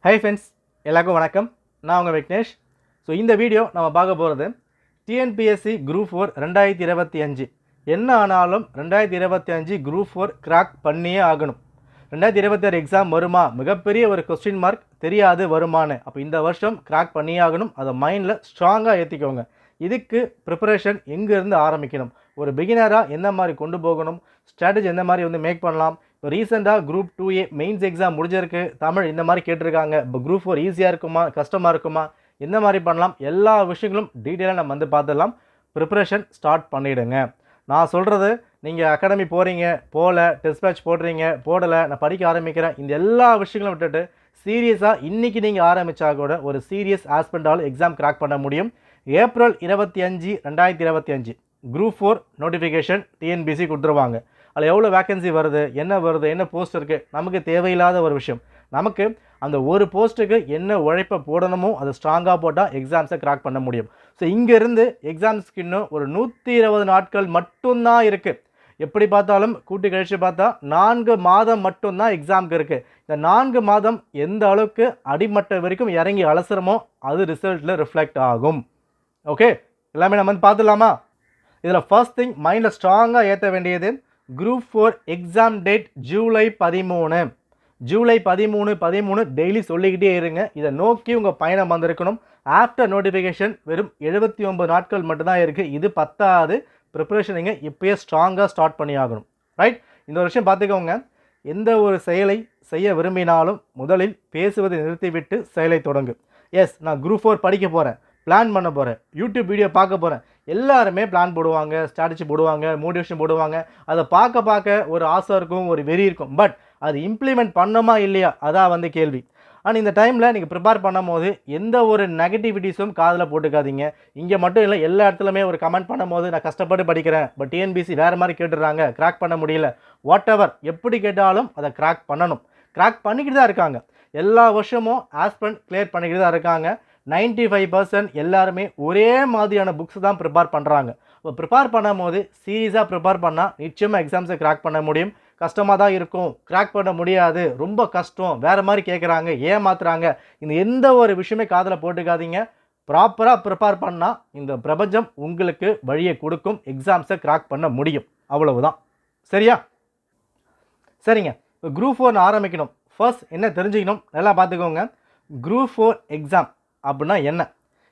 Hi friends, எல்லாருக்கும் வணக்கம். நான் உங்கள் விக்னேஷ். ஸோ இந்த வீடியோ நம்ம பார்க்க போகிறது டிஎன்பிஎஸ்சி குரூப் 4 2025. என்ன ஆனாலும் 2025 குரூப் 4 கிராக் பண்ணியே ஆகணும். 2026 எக்ஸாம் வருமா, மிகப்பெரிய ஒரு கொஸ்டின் மார்க், தெரியாது வருமானு. அப்போ இந்த வருஷம் கிராக் பண்ணியே ஆகணும். அதை மைண்டில் ஸ்ட்ராங்காக ஏற்றிக்கோங்க. இதுக்கு ப்ரிப்பரேஷன் எங்கேருந்து ஆரம்பிக்கணும், ஒரு பிகினராக எந்த மாதிரி கொண்டு போகணும், ஸ்ட்ராட்டஜி எந்த மாதிரி மேக் பண்ணலாம். இப்போ ரீசெண்டாக குரூப் 2A மெயின்ஸ் எக்ஸாம் முடிஞ்சிருக்கு. தமிழ் இந்த மாதிரி கேட்டிருக்காங்க. இப்போ குரூப் 4 ஈஸியாக இருக்குமா, கஷ்டமாக இருக்குமா, எந்த மாதிரி பண்ணலாம், எல்லா விஷயங்களும் டீட்டெயிலாக நம்ம பார்த்துடலாம். ப்ரிப்பரேஷன் ஸ்டார்ட் பண்ணிவிடுங்க. நான் சொல்கிறது, நீங்கள் அகாடமி போகிறீங்க, போகல, டெஸ்ட் பேட்ச் போடுறீங்க, போடலை, நான் படிக்க ஆரம்பிக்கிறேன், இந்த எல்லா விஷயங்களும் விட்டுட்டு சீரியஸாக இன்றைக்கி நீங்கள் ஆரம்பித்தா கூட ஒரு சீரியஸ் ஆஸ்பெண்டால் எக்ஸாம் கிராக் பண்ண முடியும். ஏப்ரல் 25, 2025 குரூப் 4 நோட்டிஃபிகேஷன் டிஎன்பிசி கொடுத்துருவாங்க. அதில் எவ்வளோ வேக்கன்சி வருது, என்ன போஸ்ட் இருக்குது, நமக்கு தேவையில்லாத ஒரு விஷயம். நமக்கு அந்த ஒரு போஸ்ட்டுக்கு என்ன உழைப்பை போடணுமோ அதை ஸ்ட்ராங்காக போட்டால் எக்ஸாம்ஸை கிராக் பண்ண முடியும். ஸோ இங்கேருந்து எக்ஸாம்ஸ்க்கு இன்னும் ஒரு 120 நாட்கள் மட்டும்தான் இருக்குது. எப்படி பார்த்தாலும் கூட்டி கழித்து பார்த்தா 4 மாதம் மட்டும்தான் எக்ஸாமுக்கு இருக்குது. இந்த 4 மாதம் எந்த அளவுக்கு அடிமட்ட வரைக்கும் இறங்கி அலசுறமோ அது ரிசல்ட்டில் ரிஃப்ளெக்ட் ஆகும். ஓகே, எல்லாமே நம்ம பார்த்துடலாமா? இதில் ஃபர்ஸ்ட் திங் மைண்டில் ஸ்ட்ராங்காக ஏற்ற வேண்டியது, group 4 exam date July 13. July 13 daily சொல்லிக்கிட்டே இருங்க. இதை நோக்கி உங்கள் பயணம் வந்திருக்கணும். ஆஃப்டர் நோட்டிஃபிகேஷன் வெறும் 79 நாட்கள் மட்டும்தான் இருக்குது. இது பத்தாது. ப்ரிப்பரேஷன் நீங்கள் இப்போயே ஸ்ட்ராங்காக ஸ்டார்ட் பண்ணி ஆகணும். ரைட், இந்த ஒரு விஷயம் பார்த்துக்கோங்க. எந்த ஒரு செயலை செய்ய விரும்பினாலும் முதலில் பேசுவதை நிறுத்திவிட்டு செயலை தொடங்கு. எஸ், நான் குரூப் 4 படிக்க போகிறேன், பிளான் பண்ண போகிறேன், யூடியூப் வீடியோ பார்க்க போகிறேன். எல்லாருமே பிளான் போடுவாங்க, ஸ்ட்ராட்டஜி போடுவாங்க, மோட்டிவேஷன் போடுவாங்க. அதை பார்க்க ஒரு ஆசை இருக்கும், ஒரு வெறி இருக்கும். பட் அது இம்ப்ளிமெண்ட் பண்ணோமா இல்லையா, அதான் கேள்வி. ஆனால் இந்த டைமில் நீங்கள் ப்ரிப்பேர் பண்ணும் போது எந்த ஒரு நெகட்டிவிட்டிஸும் காதில் போட்டுக்காதீங்க. இங்கே மட்டும் இல்லை, எல்லா இடத்துலையுமே ஒரு கமெண்ட் பண்ணும் போது நான் கஷ்டப்பட்டு படிக்கிறேன், பட் டிஎன்பிசி வேறு மாதிரி கேட்டுடுறாங்க, கிராக் பண்ண முடியல. வாட் எவர் எப்படி கேட்டாலும் அதை கிராக் பண்ணணும். கிராக் பண்ணிக்கிட்டு தான் இருக்காங்க. எல்லா வருஷமும் ஆஸ்பிரண்ட் கிளியர் பண்ணிக்கிட்டு தான் இருக்காங்க. 95% எல்லாருமே ஒரே மாதிரியான புக்ஸ் தான் ப்ரிப்பேர் பண்ணுறாங்க. இப்போ ப்ரிப்பேர் பண்ணும் போது சீரியஸாக ப்ரிப்பேர் பண்ணால் நிச்சயமாக எக்ஸாம்ஸை கிராக் பண்ண முடியும். கஷ்டமாக தான் இருக்கும், கிராக் பண்ண முடியாது, ரொம்ப கஷ்டம், வேறு மாதிரி கேட்குறாங்க, ஏமாத்துறாங்க, இந்த எந்த ஒரு விஷயமே காதில் போட்டுக்காதீங்க. ப்ராப்பராக ப்ரிப்பேர் பண்ணால் இந்த பிரபஞ்சம் உங்களுக்கு வழியை கொடுக்கும், எக்ஸாம்ஸை கிராக் பண்ண முடியும். அவ்வளவுதான். சரியா? சரிங்க, இப்போ குரூப் 4 ஆரம்பிக்கணும். ஃபர்ஸ்ட் என்ன தெரிஞ்சுக்கணும், நல்லா பார்த்துக்கோங்க. குரூப் 4 எக்ஸாம் அப்படின்னா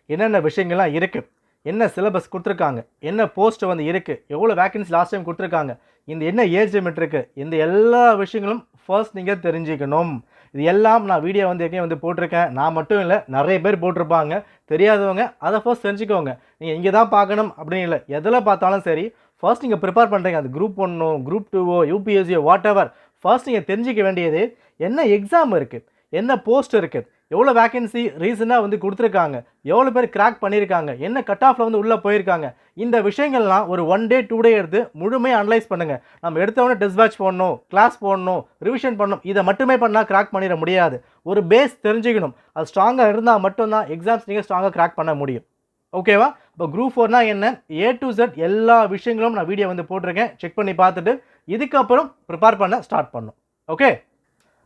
என்னென்ன விஷயங்கள்லாம் இருக்குது, என்ன சிலபஸ் கொடுத்துருக்காங்க, என்ன போஸ்ட் இருக்குது, எவ்வளோ வேக்கன்சி லாஸ்ட் டைம் கொடுத்துருக்காங்க, இந்த என்ன ஏஜ் லிமிட் இருக்குது, இந்த எல்லா விஷயங்களும் ஃபர்ஸ்ட் நீங்கள் தெரிஞ்சுக்கணும். இது எல்லாம் நான் வீடியோ ஏற்கனவே போட்டிருக்கேன். நான் மட்டும் இல்லை, நிறைய பேர் போட்டிருப்பாங்க. தெரியாதவங்க அதை ஃபர்ஸ்ட் தெரிஞ்சுக்கோங்க. நீங்கள் இங்கே தான் பார்க்கணும் அப்படின்னு இல்லை, எதில் பார்த்தாலும் சரி ஃபர்ஸ்ட் நீங்கள் ப்ரிப்பேர் பண்ணுறீங்க. அது குரூப் 1ஓ, குரூப் 2ஓ, யூபிஎஸ்சியோ, வாட் எவர், ஃபர்ஸ்ட் நீங்கள் தெரிஞ்சிக்க வேண்டியது என்ன எக்ஸாம் இருக்குது, என்ன போஸ்ட் இருக்குது, எவ்வளோ வேக்கன்சி ரீசனாக கொடுத்துருக்காங்க, எவ்வளோ பேர் கிராக் பண்ணியிருக்காங்க, என்ன கட் ஆஃபில் உள்ளே போயிருக்காங்க. இந்த விஷயங்கள்லாம் ஒரு 1 டே 2 டே எடுத்து முழுமையாக அனலைஸ் பண்ணுங்கள். நம்ம எடுத்தவொடனே டெஸ்ட் பேட்ச் போடணும், கிளாஸ் போடணும், ரிவிஷன் பண்ணணும், இதை மட்டுமே பண்ணால் கிராக் பண்ணிட முடியாது. ஒரு பேஸ் தெரிஞ்சுக்கணும். அது ஸ்ட்ராங்காக இருந்தால் மட்டும்தான் எக்ஸாம்ஸ் நீங்கள் ஸ்ட்ராங்காக கிராக் பண்ண முடியும். ஓகேவா? இப்போ குரூப் 4 என்ன, A to Z எல்லா விஷயங்களும் நான் வீடியோ போட்டிருக்கேன். செக் பண்ணி பார்த்துட்டு இதுக்கப்புறம் ப்ரிப்பேர் பண்ண ஸ்டார்ட் பண்ணணும். ஓகே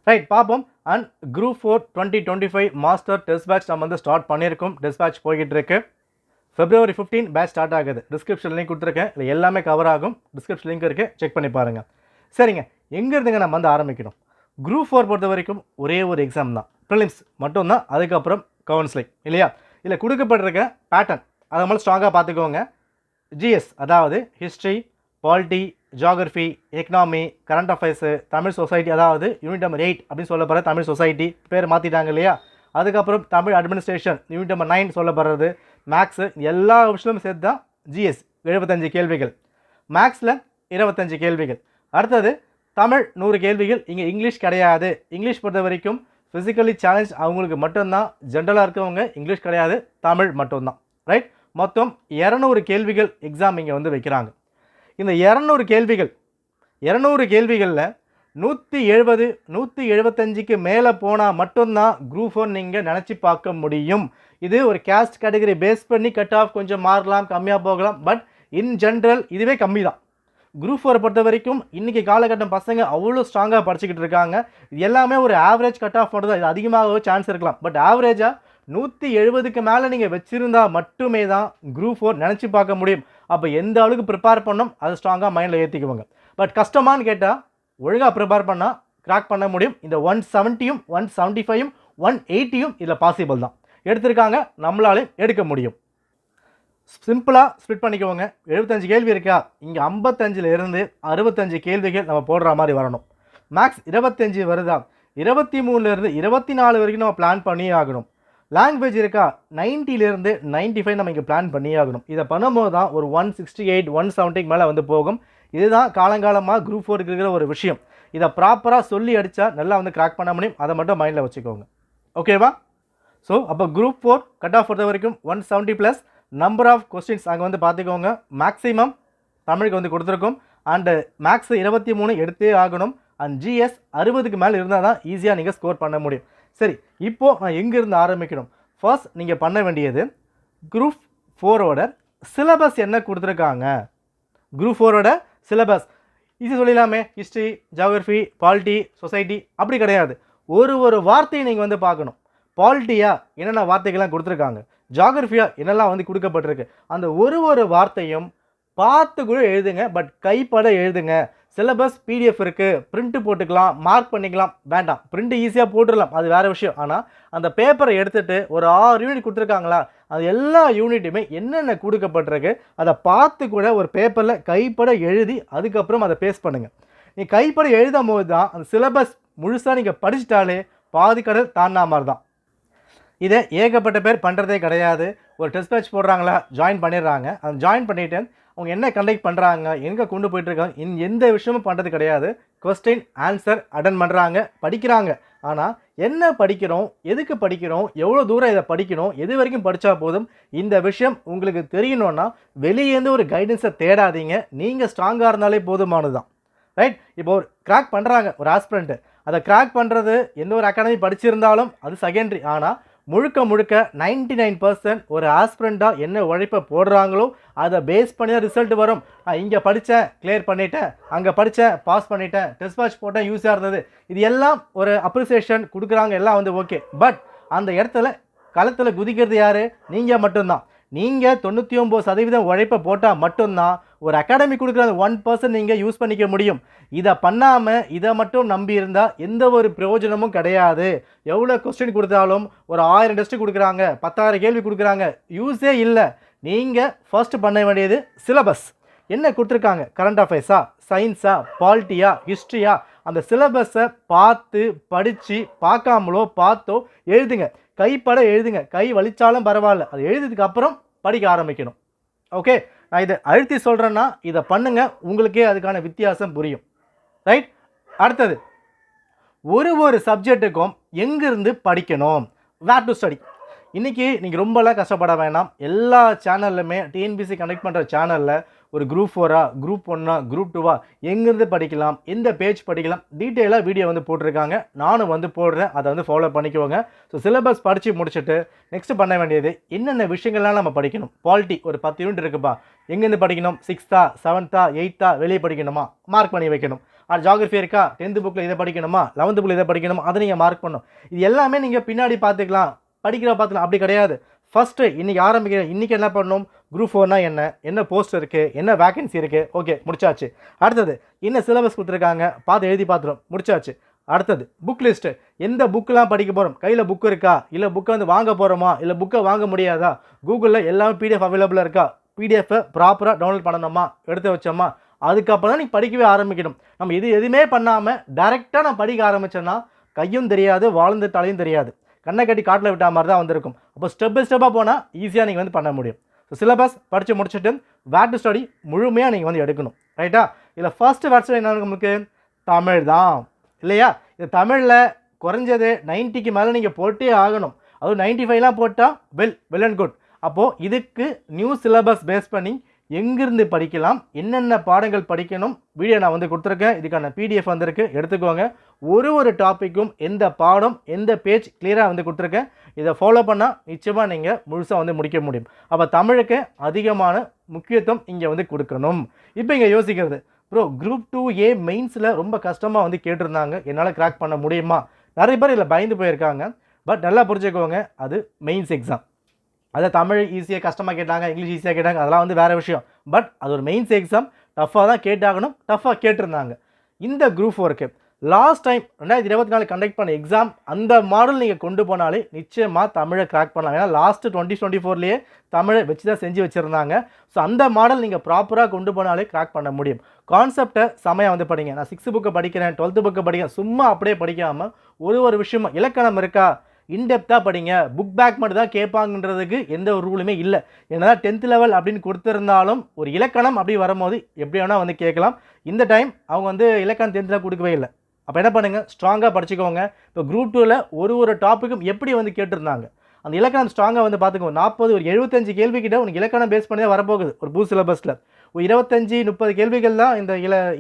ரைட், பார்ப்போம். And group 4 2025 master test batch நம்ம ஸ்டார்ட் பண்ணியிருக்கோம். டெஸ்ட் பேட்ச் போய்கிட்டு இருக்கு. February 15 பேட்ச் ஸ்டார்ட் ஆகுது. டிஸ்கிரிப்ஷன் லிங்க் கொடுத்துருக்கேன், இல்லை எல்லாமே கவர் ஆகும். டிஸ்கிரிப்ஷன் லிங்க் இருக்குது, செக் பண்ணி பாருங்கள். சரிங்க, எங்கேருந்துங்க நம்ம ஆரம்பிக்கணும்? குரூப் 4 பொறுத்த வரைக்கும் ஒரே ஒரு எக்ஸாம் தான், ப்ரிலிம்ஸ் மட்டும்தான். அதுக்கப்புறம் கவுன்சிலிங் இல்லையா? இல்லை கொடுக்கப்பட்டிருக்க பேட்டர்ன் அதை மாதிரி ஸ்ட்ராங்காக பார்த்துக்கோங்க. ஜிஎஸ், அதாவது history, polity, geography, economy, current affairs, Tamil society, அதாவது யூனிட் நம்பர் 8 அப்படின்னு சொல்லப்படுற தமிழ் சொசைட்டி பேர் மாற்றிட்டாங்க இல்லையா? அதுக்கப்புறம் தமிழ் அட்மினிஸ்ட்ரேஷன் யூனிட் நம்பர் 9 சொல்லப்படுறது, மேக்ஸு, எல்லா விஷயமும் சேர்த்து தான் ஜிஎஸ் 75 கேள்விகள், மேக்ஸில் 25 கேள்விகள். அடுத்தது தமிழ் 100 கேள்விகள். இங்கே இங்கிலீஷ் கிடையாது. இங்கிலீஷ் பொறுத்த வரைக்கும் ஃபிசிக்கலி சேலஞ்ச் அவங்களுக்கு மட்டும்தான். ஜென்ரலாக இருக்கவங்க இங்கிலீஷ் கிடையாது, தமிழ் மட்டும்தான். ரைட், மொத்தம் 200 கேள்விகள் எக்ஸாம் இங்கே வைக்கிறாங்க. இந்த 200 கேள்விகளில் 170 175க்கு மேலே போனால் மட்டும்தான் குரூப் 1 நீங்கள் நினச்சி பார்க்க முடியும். இது ஒரு கேஸ்ட் கேட்டகரி பேஸ் பண்ணி கட் ஆஃப் கொஞ்சம் மாறலாம், கம்மியாக போகலாம். பட் இன் ஜென்ரல் இதுவே கம்மி தான். குரூப் 4 பொறுத்த வரைக்கும் இன்றைக்கி காலகட்டம் பசங்க அவ்வளோ ஸ்ட்ராங்காக படிச்சுக்கிட்டு இருக்காங்க. இது எல்லாமே ஒரு ஆவரேஜ் கட் ஆஃப் மட்டும் தான். இது அதிகமாக சான்ஸ் இருக்கலாம். பட் ஆவரேஜாக 170க்கு மேலே நீங்கள் வச்சுருந்தா மட்டுமே தான் குரூப் 4 நினச்சி பார்க்க முடியும். அப்போ எந்த அளவுக்கு ப்ரிப்பேர் பண்ணணும் அது ஸ்ட்ராங்காக மைண்டில் ஏற்றிக்குவாங்க. பட் கஷ்டமானு கேட்டால் ஒழுங்காக ப்ரிப்பேர் பண்ணால் கிராக் பண்ண முடியும். இந்த 170யும் 175யும் 180யும் இதில் பாசிபிள் தான். எடுத்திருக்காங்க, நம்மளாலே எடுக்க முடியும். சிம்பிளாக ஸ்பிட் பண்ணிக்கோங்க. 75 கேள்வி இருக்கா, இங்கே 55லேருந்து 65 கேள்விகள் நம்ம போடுற மாதிரி வரணும். மேக்ஸ் 25 வருதா, 23லேருந்து 24 வரைக்கும் நம்ம பிளான் பண்ணி ஆகணும். லாங்குவேஜ் இருக்கா, 90லேருந்து 95 நம்ம இங்கே பிளான் பண்ணி ஆகணும். இதை பண்ணும்போது தான் ஒரு 168 170க்கு மேலே வந்து போகும். இதுதான் காலங்காலமாக குரூப் 4 இருக்கிற ஒரு விஷயம். இதை ப்ராப்பராக சொல்லி அடித்தா நல்லா வந்து கிராக் பண்ண முடியும். அதை மட்டும் மைண்டில் வச்சுக்கோங்க. ஓகேவா? ஸோ அப்போ குரூப் 4 கட் ஆஃப் பொறுத்த வரைக்கும் 170+ நம்பர் ஆஃப் கொஸ்டின்ஸ் அங்கே வந்து பார்த்துக்கோங்க. மேக்ஸிமம் தமிழுக்கு வந்து கொடுத்துருக்கோம். அண்டு மேக்ஸ் 23 எடுத்தே ஆகணும். அண்ட் ஜிஎஸ் 60க்கு மேலே இருந்தால் தான் ஈஸியாக நீங்கள் ஸ்கோர் பண்ண முடியும். சரி, இப்போது நான் எங்கேருந்து ஆரம்பிக்கணும்? ஃபர்ஸ்ட் நீங்கள் பண்ண வேண்டியது குரூப் 4ஓட சிலபஸ் என்ன கொடுத்துருக்காங்க. குரூப் 4ஓட சிலபஸ் இது சொல்லிடலாமே. ஹிஸ்ட்ரி, ஜியோகிரஃபி, பாலிட்டி, சொசைட்டி அப்படி கிடையாது. ஒரு வார்த்தையை நீங்கள் வந்து பார்க்கணும். பாலிட்டியா என்னென்ன வார்த்தைகள்லாம் கொடுத்துருக்காங்க, ஜியோகிரஃபியா என்னெல்லாம் வந்து கொடுக்கப்பட்டிருக்கு, அந்த ஒரு வார்த்தையும் பார்த்து கூட எழுதுங்க. பட் கைப்பட எழுதுங்க. சிலபஸ் பிடிஎஃப் இருக்குது, பிரிண்ட்டு போட்டுக்கலாம், மார்க் பண்ணிக்கலாம். வேண்டாம், பிரிண்ட்டு ஈஸியாக போட்டுடலாம், அது வேறு விஷயம். ஆனால் அந்த பேப்பரை எடுத்துகிட்டு ஒரு 6 யூனிட் கொடுத்துருக்காங்களா, அது எல்லா யூனிட்டுமே என்னென்ன கொடுக்கப்பட்டிருக்கு அதை பார்த்து கூட ஒரு பேப்பரில் கைப்பட எழுதி அதுக்கப்புறம் அதை பேஸ்ட் பண்ணுங்கள். நீ கைப்பட எழுதும் போது தான் அந்த சிலபஸ் முழுசாக நீங்கள் படிச்சிட்டாலே பாதி கடல் தாண்டா மாதிரி தான். இதை ஏகப்பட்ட பேர் பண்ணுறதே கிடையாது. ஒரு டெஸ்ட் பேட்ச் போடுறாங்களா, ஜாயின் பண்ணிடுறாங்க. அந்த ஜாயின் பண்ணிவிட்டு அவங்க என்ன கண்டக்ட் பண்ணுறாங்க, எங்கே கொண்டு போயிட்டுருக்காங்க, எந்த விஷயமும் பண்ணுறது கிடையாது. கொஸ்டின் ஆன்சர் அட்டன் பண்ணுறாங்க, படிக்கிறாங்க. ஆனால் என்ன படிக்கிறோம், எதுக்கு படிக்கிறோம், எவ்வளோ தூரம் இதை படிக்கணும், எது வரைக்கும் படித்தா போதும், இந்த விஷயம் உங்களுக்கு தெரியணுன்னா வெளியேருந்து ஒரு கைடன்ஸை தேடாதீங்க. நீங்கள் ஸ்ட்ராங்காக இருந்தாலே போதுமானது தான். ரைட்? இப்போ ஒரு கிராக் பண்ணுறாங்க ஒரு ஆஸ்பிரண்ட்டு, அதை கிராக் பண்ணுறது எந்த ஒரு அகாடமி படிச்சிருந்தாலும் அது செகண்டரி. ஆனால் முழுக்க 99% ஒரு ஆஸ்பிரண்ட்டாக என்ன உழைப்பை போடுறாங்களோ அதை பேஸ் பண்ணி தான் ரிசல்ட் வரும். நான் இங்கே படித்தேன், கிளியர் பண்ணிட்டேன், அங்கே படித்தேன், பாஸ் பண்ணிட்டேன், டெஸ்ட் பேட்ச் போட்டேன், யூஸாக இருந்தது, இது எல்லாம் ஒரு அப்ரிசியேஷன் கொடுக்குறாங்க, எல்லாம் வந்து ஓகே. பட் அந்த இடத்துல களத்தில் குதிக்கிறது யார்? நீங்கள் மட்டும்தான். நீங்கள் 99% உழைப்பை போட்டால் மட்டும்தான் ஒரு அகாடமி கொடுக்குற அந்த 1% நீங்கள் யூஸ் பண்ணிக்க முடியும். இதை பண்ணாமல் இதை மட்டும் நம்பி இருந்தால் எந்த ஒரு பிரயோஜனமும் கிடையாது. எவ்வளோ கொஸ்டின் கொடுத்தாலும் ஒரு 1000 டெஸ்ட்டு கொடுக்குறாங்க, 10,000 கேள்வி கொடுக்குறாங்க, யூஸே இல்லை. நீங்கள் ஃபர்ஸ்ட் பண்ண வேண்டியது சிலபஸ் என்ன கொடுத்துருக்காங்க, கரண்ட் அஃபேர்ஸா, சயின்ஸா, பாலிட்டியா, ஹிஸ்ட்ரியா, அந்த சிலபஸை பார்த்து படித்து பார்க்காமலோ பார்த்தோ எழுதுங்க. கைப்பட எழுதுங்க. கை வலிச்சாலும் பரவாயில்ல, அது எழுதுறதுக்கு அப்புறம் படிக்க ஆரம்பிக்கணும். ஓகே, நான் இதை அழுத்தி சொல்கிறேன்னா இதை பண்ணுங்கள், உங்களுக்கே அதுக்கான வித்தியாசம் புரியும். ரைட்? அடுத்தது ஒரு சப்ஜெக்ட்டுக்கும் எங்கேருந்து படிக்கணும், வேர் டு ஸ்டடி. இன்றைக்கி நீங்கள் ரொம்பலாம் கஷ்டப்பட வேணாம். எல்லா சேனல்லுமே டிஎன்பிசி கனெக்ட் பண்ணுற சேனலில் ஒரு குரூப் 4ஆ, குரூப் 1ஆ, குரூப் 2வா, எங்கேருந்து படிக்கலாம், எந்த பேஜ் படிக்கலாம், டீட்டெயிலாக வீடியோ வந்து போட்டிருக்காங்க. நானும் வந்து போடுறேன், அதை வந்து ஃபாலோ பண்ணிக்குவோங்க. ஸோ சிலபஸ் படித்து முடிச்சுட்டு நெக்ஸ்ட்டு பண்ண வேண்டியது என்னென்ன விஷயங்கள்லாம் நம்ம படிக்கணும். பாலிட்டி ஒரு 10 யூனிட் இருக்குப்பா, எங்கேருந்து படிக்கணும், 6th 7th 8th வெளியே படிக்கணுமா, மார்க் பண்ணி வைக்கணும். அது ஜியோகிரஃபி இருக்கா, 10th புக்கில் இதை படிக்கணுமா, 11th புக்கில் இதை படிக்கணுமா, அதை நீங்கள் மார்க் பண்ணணும். இது எல்லாமே நீங்கள் பின்னாடி பார்த்துக்கலாம், படிக்கிற பார்த்துக்கலாம், அப்படி கிடையாது. ஃபஸ்ட்டு இன்றைக்கி ஆரம்பிக்கிற, இன்றைக்கி என்ன பண்ணணும், குரூப் 4னா என்ன போஸ்ட் இருக்குது, என்ன வேகன்சி இருக்குது, ஓகே முடிச்சாச்சு. அடுத்தது என்ன சிலபஸ் கொடுத்துருக்காங்க பார்த்து எழுதி பார்த்துரும், முடிச்சாச்சு. அடுத்தது புக் லிஸ்ட்டு, எந்த புக்கெலாம் படிக்க போகிறோம், கையில் புக்கு இருக்கா, இல்லை புக்கை வந்து வாங்க போகிறோமா, இல்லை புக்கை வாங்க முடியாதா, கூகுளில் எல்லாமே பிடிஎஃப் அவைலபிளாக இருக்கா, பிடிஎஃப்பை ப்ராப்பராக டவுன்லோட் பண்ணணுமா, எடுத்து வச்சோமா, அதுக்கப்புறம் தான் நீ படிக்கவே ஆரம்பிக்கணும். நம்ம இது எதுவுமே பண்ணாமல் டைரெக்டாக நான் படிக்க ஆரம்பித்தேன்னா கையும் தெரியாது, வாழ்ந்த தலையும் தெரியாது, கண்ணை கட்டி காட்டில் விட்டா மாதிரி தான் வந்திருக்கும். அப்போ ஸ்டெப் பை ஸ்டெப்பாக போனால் ஈஸியாக நீங்கள் வந்து பண்ண முடியும். ஸோ சிலபஸ் படித்து முடிச்சுட்டு வேர் டு ஸ்டடி முழுமையாக நீங்கள் வந்து எடுக்கணும். ரைட்டா? இதில் ஃபஸ்ட்டு வேர்ட்ஸ் என்ன நம்மளுக்கு தமிழ் தான் இல்லையா? இது தமிழில் குறைஞ்சது 90க்கு மேலே நீங்கள் போட்டே ஆகணும். அதுவும் 95லாம் போட்டால் வெல் அண்ட் குட். அப்போது இதுக்கு நியூ சிலபஸ் பேஸ் பண்ணி எங்கிருந்து படிக்கலாம், என்னென்ன பாடங்கள் படிக்கணும், வீடியோ நான் வந்து கொடுத்துருக்கேன். இதுக்கான பிடிஎஃப் வந்திருக்கு, எடுத்துக்கோங்க. ஒரு டாப்பிக்கும் எந்த பாடம் எந்த பேஜ் கிளியராக வந்து கொடுத்துருக்கேன். இதை ஃபாலோ பண்ணால் நிச்சயமாக நீங்கள் முழுசாக வந்து முடிக்க முடியும். அப்போ தமிழுக்கு அதிகமான முக்கியத்துவம் இங்கே வந்து கொடுக்கணும். இப்போ இங்கே யோசிக்கிறது, ப்ரோ குரூப் 2A மெயின்ஸில் ரொம்ப கஷ்டமாக வந்து கேட்டிருந்தாங்க, என்னால் கிராக் பண்ண முடியுமா? நிறைய பேர் இதில் பயந்து போயிருக்காங்க. பட் நல்லா புரிஞ்சுக்கோங்க, அது மெயின்ஸ் எக்ஸாம். அதை தமிழ் ஈஸியாக கஷ்டமாக கேட்டாங்க, இங்கிலீஷ் ஈஸியாக கேட்டாங்க, அதெல்லாம் வந்து வேறு விஷயம். பட் அது ஒரு மெயின்ஸ் எக்ஸாம், டஃப்பாக தான் கேட்டாகணும், டஃப்பாக கேட்டிருந்தாங்க. இந்த குரூப் 4க்கு லாஸ்ட் டைம் 2024 கண்டக்ட் பண்ண எக்ஸாம் அந்த மாடல் நீங்கள் கொண்டு போனாலே நிச்சயமாக தமிழை கிராக் பண்ணலாம். ஏன்னா லாஸ்ட்டு 2024லேயே தமிழை வச்சு தான் செஞ்சு வச்சுருந்தாங்க. ஸோ அந்த மாடல் நீங்கள் ப்ராப்பராக கொண்டு போனாலே கிராக் பண்ண முடியும். கான்செப்டை செமையாக வந்து படிங்க. நான் 6th புக்கை படிக்கிறேன், 12th புக்கை படிக்கிறேன், சும்மா அப்படியே படிக்காமல் ஒரு விஷயமா இலக்கணம் இருக்கா இன்டெப்த்தாக படிங்க. புக் பேக் மட்டும் தான் கேட்பாங்கன்றதுக்கு எந்த ஒரு ரூலுமே இல்லை. ஏன்னா 10th லெவல் அப்படின்னு கொடுத்துருந்தாலும் ஒரு இலக்கணம் அப்படி வரும்போது எப்படி வேணால் வந்து கேட்கலாம். இந்த டைம் அவங்க வந்து இலக்கணம் 10th கொடுக்கவே இல்லை. அப்போ என்ன பண்ணுங்கள், ஸ்ட்ராங்காக படிச்சுக்கோங்க. இப்போ குரூப் 2ல் ஒரு டாப்பிக்கும் எப்படி வந்து கேட்டிருந்தாங்க, அந்த இலக்கணம் ஸ்ட்ராங்காக வந்து பார்த்துக்கோங்க. 40 ஒரு 75 கேள்வி கிட்ட உனக்கு இலக்கணம் பேஸ் பண்ணி தான் வரப்போகுது ஒரு புது சிலபஸில். ஒரு 25-30 கேள்விகள் தான் இந்த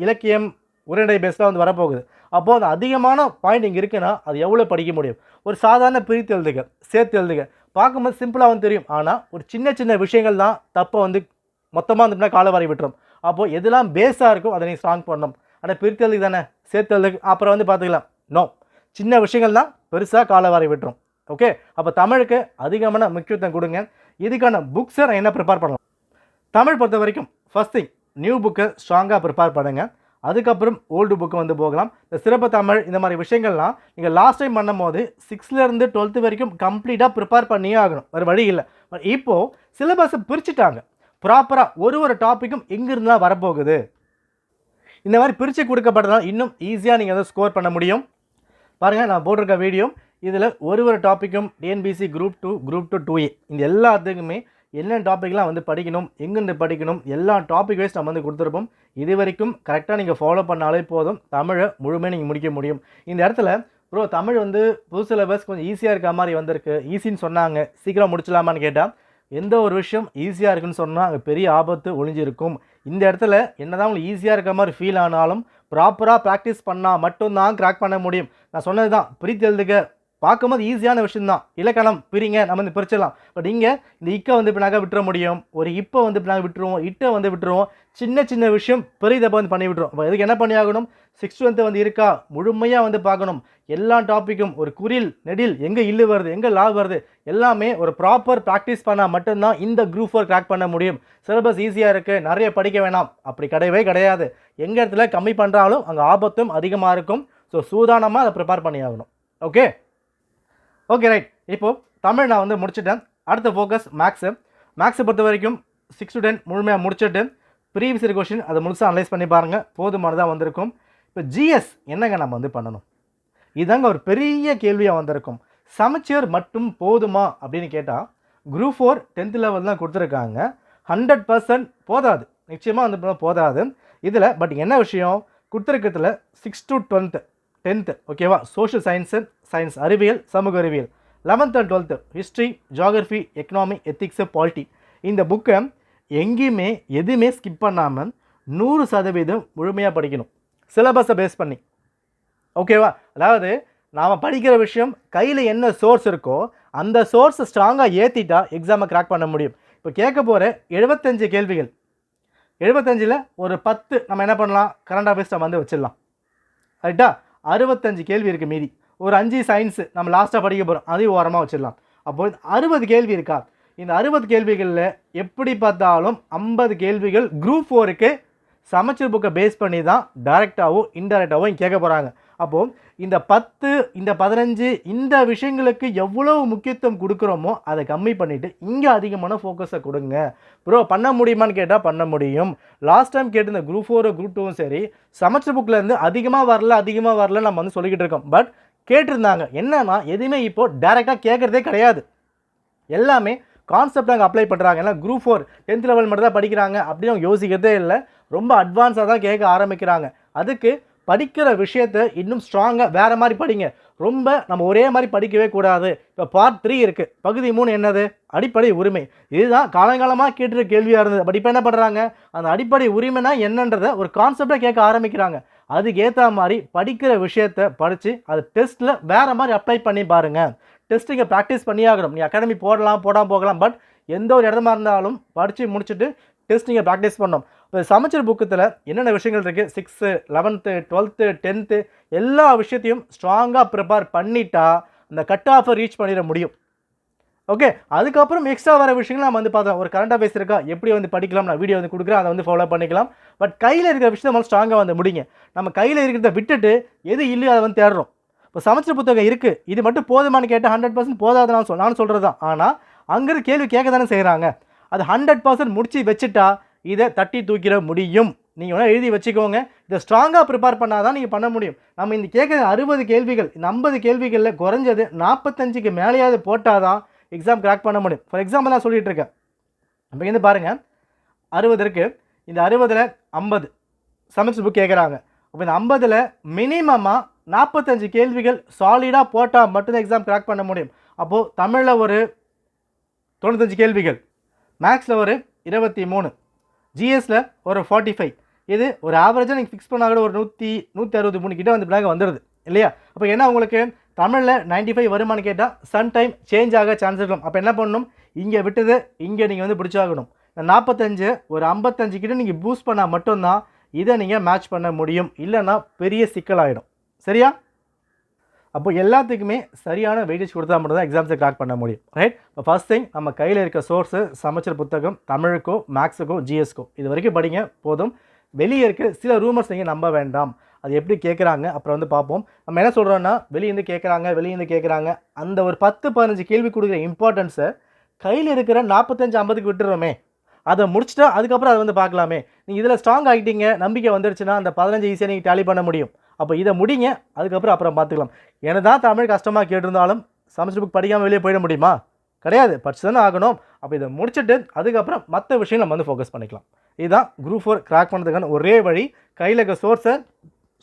இலக்கியம் உரைநடை பேஸில் வந்து வரப்போகுது. அப்போது அது அதிகமான பாயிண்ட் இங்கே இருக்குன்னா அது எவ்வளோ படிக்க முடியும்? ஒரு சாதாரண பிரித்து எழுதுக, சேர்த்து எழுதுக, பார்க்கும்போது சிம்பிளாக வந்து தெரியும். ஆனால் ஒரு சின்ன விஷயங்கள் தான் தப்பை வந்து மொத்தமாக வந்துட்டுனா காலவாரி விட்டுரும். அப்போது எதெல்லாம் பேஸாக இருக்கும் அதை நீங்கள் ஸ்ட்ராங் பண்ணணும். ஆனால் பிரித்து எழுதுக்கு தானே, சேர்த்து எழுதுக்கு அப்புறம் வந்து பார்த்துக்கலாம். நோ, சின்ன விஷயங்கள் தான் பெருசாக காலவாரி விட்டுரும். ஓகே, அப்போ தமிழுக்கு அதிகமான முக்கியத்துவம் கொடுங்க. இதுக்கான புக்ஸை நான் என்ன ப்ரிப்பேர் பண்ணலாம்? தமிழ் பொறுத்த வரைக்கும் ஃபர்ஸ்ட் திங் நியூ புக்கை ஸ்ட்ராங்காக ப்ரிப்பேர் பண்ணுங்கள். அதுக்கப்புறம் ஓல்டு புக்கு வந்து போகலாம். இந்த சிறப்பு தமிழ் இந்த மாதிரி விஷயங்கள்லாம் நீங்கள் லாஸ்ட் டைம் பண்ணும் போது 6th-லேருந்து 12th வரைக்கும் கம்ப்ளீட்டாக ப்ரிப்பேர் பண்ணியே ஆகணும், வேறு வழி இல்லை. இப்போது சிலபஸை பிரிச்சுட்டாங்க ப்ராப்பராக, ஒரு டாப்பிக்கும் எங்கிருந்துலாம் வரப்போகுது. இந்த மாதிரி பிரித்து கொடுக்கப்பட்டதால் இன்னும் ஈஸியாக நீங்கள் அதை ஸ்கோர் பண்ண முடியும். பாருங்கள், நான் போட்டிருக்க வீடியோ இதில் ஒரு டாப்பிக்கும் டிஎன்பிசி குரூப் 2, குரூப் 2A இந்த எல்லாத்துக்குமே என்ன டாப்பிக்லாம் வந்து படிக்கணும், எங்கேருந்து படிக்கணும், எல்லா டாபிக் வைஸ் நம்ம வந்து கொடுத்துருப்போம். இது வரைக்கும் கரெக்டாக நீங்கள் ஃபாலோ பண்ணாலே போதும், தமிழை முழுமையாக நீங்கள் முடிக்க முடியும். இந்த இடத்துல ப்ரோ தமிழ் வந்து புது சிலபஸ் கொஞ்சம் ஈஸியாக இருக்க மாதிரி வந்திருக்கு, ஈஸின்னு சொன்னாங்க, சீக்கிரம் முடிச்சலாமான்னு கேட்டால் எந்த ஒரு விஷயம் ஈஸியாக இருக்குன்னு சொன்னால் அங்கே பெரிய ஆபத்து ஒளிஞ்சிருக்கும். இந்த இடத்துல என்னதான் உங்களுக்கு ஈஸியாக இருக்க மாதிரி ஃபீல் ஆனாலும் ப்ராப்பராக ப்ராக்டிஸ் பண்ணால் மட்டும்தான் கிராக் பண்ண முடியும். நான் சொன்னது தான், பிரித்து எழுதுக, பார்க்கும்போது ஈஸியான விஷயம்தான். இலக்கணம் பிரிங்க, நம்ம வந்து பிரிச்சிடலாம். பட் இங்கே இந்த இக்கை வந்து இப்படினாக்க விட்டுற முடியும், ஒரு இப்போ வந்து இப்படினாக்க விட்டுருவோம், இட்டை வந்து விட்டுருவோம், சின்ன விஷயம் பெரியதப்போ வந்து பண்ணி விட்டுருவோம். அப்போ இதுக்கு என்ன பண்ணி ஆகணும், 6th 12th வந்து இருக்கா முழுமையாக வந்து பார்க்கணும். எல்லா டாப்பிக்கும் ஒரு குறில் நெடில் எங்கே இல்லு வருது, எங்கே லா வருது, எல்லாமே ஒரு ப்ராப்பர் ப்ராக்டிஸ் பண்ணால் மட்டும்தான் இந்த குரூப் 4 கிராக் பண்ண முடியும். சிலபஸ் ஈஸியாக இருக்குது, நிறைய படிக்க வேணாம், அப்படி கிடையவே கிடையாது. எங்கள் இடத்துல கம்மி பண்ணுறாலும் அங்கே ஆபத்தும் அதிகமாக இருக்கும். ஸோ சூதானமாக அதை ப்ரிப்பேர் பண்ணி ஆகணும். Okay right. இப்போது தமிழ் நான் வந்து முடிச்சுட்டேன். அடுத்த ஃபோக்கஸ் மேக்ஸை பொறுத்த வரைக்கும் 6 to 10 முழுமையாக முடிச்சுட்டு ப்ரீவியஸ் இயர் கொஸ்டின் அதை முழுசாக அனலைஸ் பண்ணி பாருங்கள், போதுமானதாக வந்திருக்கும். இப்போ ஜிஎஸ் என்னங்க நம்ம வந்து பண்ணணும், இதாங்க ஒரு பெரிய கேள்வியாக வந்திருக்கும். சமச்சீர் மட்டும் போதுமா அப்படின்னு கேட்டால் குரூப் 4 10th லெவல் தான் கொடுத்துருக்காங்க. 100% போதாது, நிச்சயமாக வந்து போதாது இதில். பட் என்ன விஷயம் கொடுத்துருக்கிறதுல 6 to 12th 10th ஓகேவா, சோஷியல் சயின்ஸ் அறிவியல், சமூக அறிவியல், 11th and 12th history, geography, economy, ethics, polity. இந்த புக்கை எங்கேயுமே எதுவுமே ஸ்கிப் பண்ணாமல் 100% முழுமையாக படிக்கணும், சிலபஸை பேஸ் பண்ணி. ஓகேவா, அதாவது நாம் படிக்கிற விஷயம் கையில் என்ன சோர்ஸ் இருக்கோ அந்த சோர்ஸை ஸ்ட்ராங்காக ஏற்றிட்டா எக்ஸாமை கிராக் பண்ண முடியும். இப்போ கேட்க போகிற 75 கேள்விகள், 75ல் ஒரு 10 நம்ம என்ன பண்ணலாம், கரண்ட் அஃபேர்ஸ் நம்ம வந்து வச்சிடலாம். ரைட்டா, 65 கேள்வி இருக்குது மீதி. ஒரு 5 சயின்ஸு நம்ம லாஸ்ட்டாக படிக்க போகிறோம், அதையும் ஓரமாக வச்சிடலாம். அப்போது 60 கேள்வி இருக்கா, இந்த 60 கேள்விகளில் எப்படி பார்த்தாலும் 50 கேள்விகள் குரூப் 4க்கு சமச்சீர் புக்கை பேஸ் பண்ணி தான் டைரெக்டாகவோ இன்டைரக்டாகவோ கேட்க போகிறாங்க. அப்போது இந்த 10 இந்த 15 இந்த விஷயங்களுக்கு எவ்வளோ முக்கியத்துவம் கொடுக்குறோமோ அதை கம்மி பண்ணிவிட்டு இங்கே அதிகமான ஃபோக்கஸை கொடுங்க. ப்ரோ பண்ண முடியுமான்னு கேட்டால் பண்ண முடியும். லாஸ்ட் டைம் கேட்டிருந்த குரூப் 4 குரூப் 2வும் சரி சமச்சீர் புக்கிலேருந்து அதிகமாக வரல நம்ம வந்து சொல்லிக்கிட்டு இருக்கோம். பட் கேட்டிருந்தாங்க என்னன்னா எதுவுமே இப்போது டைரெக்டாக கேட்குறதே கிடையாது, எல்லாமே கான்செப்ட் அங்கே அப்ளை பண்ணுறாங்க. ஏன்னா குரூப் 4 10th லெவல் மட்டும் தான் படிக்கிறாங்க அப்படின்னு அவங்க யோசிக்கிறதே இல்லை, ரொம்ப அட்வான்ஸாக தான் கேட்க ஆரம்பிக்கிறாங்க. அதுக்கு படிக்கிற விஷயத்தை இன்னும் ஸ்ட்ராங்காக வேறு மாதிரி படிங்க, ரொம்ப நம்ம ஒரே மாதிரி படிக்கவே கூடாது. இப்போ பார்ட் 3 இருக்குது, பகுதி 3 என்னது, அடிப்படை உரிமை. இதுதான் காலங்காலமாக கேட்டுற கேள்வியாக இருந்தது. பட் இப்போ என்ன பண்ணுறாங்க, அந்த அடிப்படை உரிமைனா என்னன்றதை ஒரு கான்செப்டாக கேட்க ஆரம்பிக்கிறாங்க. அதுக்கேற்ற மாதிரி படிக்கிற விஷயத்தை படித்து அது டெஸ்ட்டில் வேறு மாதிரி அப்ளை பண்ணி பாருங்கள். டெஸ்ட்டுங்க ப்ராக்டிஸ் பண்ணியாகணும். நீ அகாடமி போடலாம் போடாமல் போகலாம், பட் எந்த ஒரு இடமா இருந்தாலும் படித்து முடிச்சுட்டு டெஸ்ட் நீங்கள் ப்ராக்டிஸ் பண்ணணும். இப்போ சமச்சீர் புக்கத்தில் என்னென்ன விஷயங்கள் இருக்குது 6th 11th 12th 10th எல்லா விஷயத்தையும் ஸ்ட்ராங்காக ப்ரிப்பேர் பண்ணிட்டா அந்த கட் ஆஃபை ரீச் பண்ணிட முடியும். ஓகே, அதுக்கப்புறம் எக்ஸ்ட்ரா வர விஷயங்கள் நம்ம வந்து பார்த்தோம். ஒரு கரண்ட் அஃபேர்ஸ் இருக்கா, எப்படி வந்து படிக்கலாம், நான் வீடியோ வந்து கொடுக்குறேன், அதை வந்து ஃபாலோ பண்ணிக்கலாம். பட் கையில் இருக்கிற விஷயத்தை நம்ம ஸ்ட்ராங்காக வந்து முடிங்க. நம்ம கையில் இருக்கிறத விட்டுட்டு எது இல்லையோ அதை வந்து தேடுறோம். இப்போ சமச்சீர் புத்தகம் இருக்குது, இது மட்டும் போதுமானு கேட்டால் 100% போதாது நான் சொல்கிறது தான். ஆனால் அங்கிருந்து கேள்வி கேட்க தானே செய்கிறாங்க. அது 100% முடிச்சு வச்சுட்டா இதை தட்டி தூக்கிட முடியும். நீங்கள் வேணால் எழுதி வச்சுக்கோங்க. இதை ஸ்ட்ராங்காக ப்ரிப்பேர் பண்ணால் தான் நீங்கள் பண்ண முடியும். நம்ம இந்த கேட்குற 60 கேள்விகள், இந்த 50 கேள்விகளில் குறைஞ்சது 45க்கு மேலேயாவது போட்டால் தான் எக்ஸாம் கிராக் பண்ண முடியும். ஃபார் எக்ஸாம்பிள் நான் சொல்லிகிட்டு இருக்கேன். இப்போ இருந்து பாருங்கள், 60 இருக்குது, இந்த 60ல் 50 சமச்சீர் புக் கேட்குறாங்க. அப்போ இந்த 50ல் மினிமமாக 45 கேள்விகள் சாலிடாக போட்டால் மட்டும்தான் எக்ஸாம் கிராக் பண்ண முடியும். அப்போது தமிழில் ஒரு 95 கேள்விகள், மேக்ஸில் ஒரு 23, ஜிஎஸில் ஒரு 45, இது ஒரு ஆவரேஜாக நீங்கள் ஃபிக்ஸ் பண்ணால் கூட ஒரு 163 கிட்ட வந்து பிளாக் வந்துடுது இல்லையா? அப்போ என்ன உங்களுக்கு தமிழில் 95 வருமானு கேட்டால் சம்டைம் சேஞ்ச் ஆக சான்ஸ் இருக்கலாம். அப்போ என்ன பண்ணணும், இங்கே விட்டது இங்கே நீங்கள் வந்து பிடிச்சாகணும். இந்த 45 ஒரு 55 கிட்ட நீங்கள் பூஸ்ட் பண்ணால் மட்டும்தான் இதை நீங்கள் மேட்ச் பண்ண முடியும். இல்லைன்னா பெரிய சிக்கலாகிடும். சரியா? அப்போ எல்லாத்துக்குமே சரியான வெயிட்டேஜ் கொடுத்தா மட்டும் தான் எக்ஸாம்ஸை கிராக் பண்ண முடியும். ரைட்? இப்போ ஃபர்ஸ்ட் திங், நம்ம கையில் இருக்க சோர்ஸு சமச்சீர் புத்தகம், தமிழுக்கோ மேக்ஸுக்கோ ஜிஎஸ்க்கோ இது வரைக்கும் படிங்க போதும். வெளியே இருக்க சில ரூமர்ஸ் நீங்கள் நம்ப வேண்டாம். அது எப்படி கேட்குறாங்க அப்புறம் வந்து பார்ப்போம். நம்ம என்ன சொல்கிறோன்னா, வெளியேருந்து கேட்குறாங்க, அந்த ஒரு 10-15 கேள்வி கொடுக்குற இம்பார்ட்டன்ஸை கையில் இருக்கிற 45-50க்கு விட்டுறோமே, அதை முடிச்சுட்டா அதுக்கப்புறம் அதை வந்து பார்க்கலாமே. நீங்கள் இதில் ஸ்ட்ராங் ஆகிட்டீங்க, நம்பிக்கை வந்துருச்சுன்னா அந்த 15 ஈஸியாக நீங்கள் டேலி பண்ண முடியும். அப்போ இதை முடிங்க, அப்புறம் பார்த்துக்கலாம். என்ன தான் தமிழ் கஷ்டமாக கேட்டிருந்தாலும் சமச்சீர் புக் படிக்காமல் வெளியே போயிட முடியுமா? கிடையாது, படிச்சு தானே ஆகணும். அப்போ இதை முடிச்சுட்டு அதுக்கப்புறம் மற்ற விஷயம் நம்ம வந்து ஃபோக்கஸ் பண்ணிக்கலாம். இதுதான் குரூப் 4 கிராக் பண்ணுறதுக்கான ஒரே வழி. கையில் இருக்க சோர்ஸை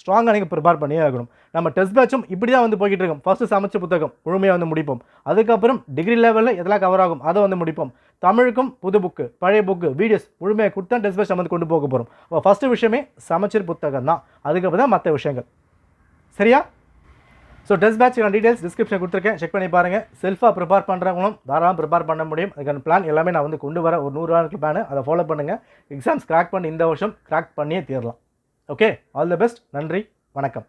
ஸ்ட்ராங்காக நீங்கள் ப்ரிப்பேர் பண்ணியே ஆகணும். நம்ம டெஸ்ட் பேட்சும் இப்படி தான் வந்து போய்கிட்டு இருக்கோம். ஃபஸ்ட்டு சமச்சீர் புத்தகம் முழுமையாக வந்து முடிப்போம். அதுக்கப்புறம் டிகிரி லெவலில் எதெல்லாம் கவர் ஆகும் அதை வந்து முடிப்போம். தமிழுக்கும் புது புக்கு, பழைய புக்கு, வீடியோஸ் முழுமையாக கொடுத்தா டெஸ்ட் பேட்ச் நம்ம வந்து கொண்டு போக போகிறோம். அப்போ ஃபஸ்ட்டு விஷயமே சமச்சீர் புத்தகம் தான். அதுக்கப்புறம் தான் மற்ற விஷயங்கள். சரியா? ஸோ டெஸ்ட் பேட்சுக்கான டீடைல்ஸ் டிஸ்கிரிப்ஷன் கொடுத்துருக்கேன், செக் பண்ணி பாருங்கள். செல்ஃபாக ப்ரிப்பேர் பண்ணுறவங்களும் தாராளமாக ப்ரிப்பேர் பண்ண முடியும். அதுக்கான பிளான் எல்லாமே நான் வந்து கொண்டு வரேன். ஒரு 100 நாளுக்கு பிளான், அதை ஃபாலோ பண்ணுங்கள். எக்ஸாம்ஸ் கிராக் பண்ணி இந்த வருஷம் கிராக் பண்ணியே தீரலாம். Okay, all the best. நன்றி, வணக்கம்.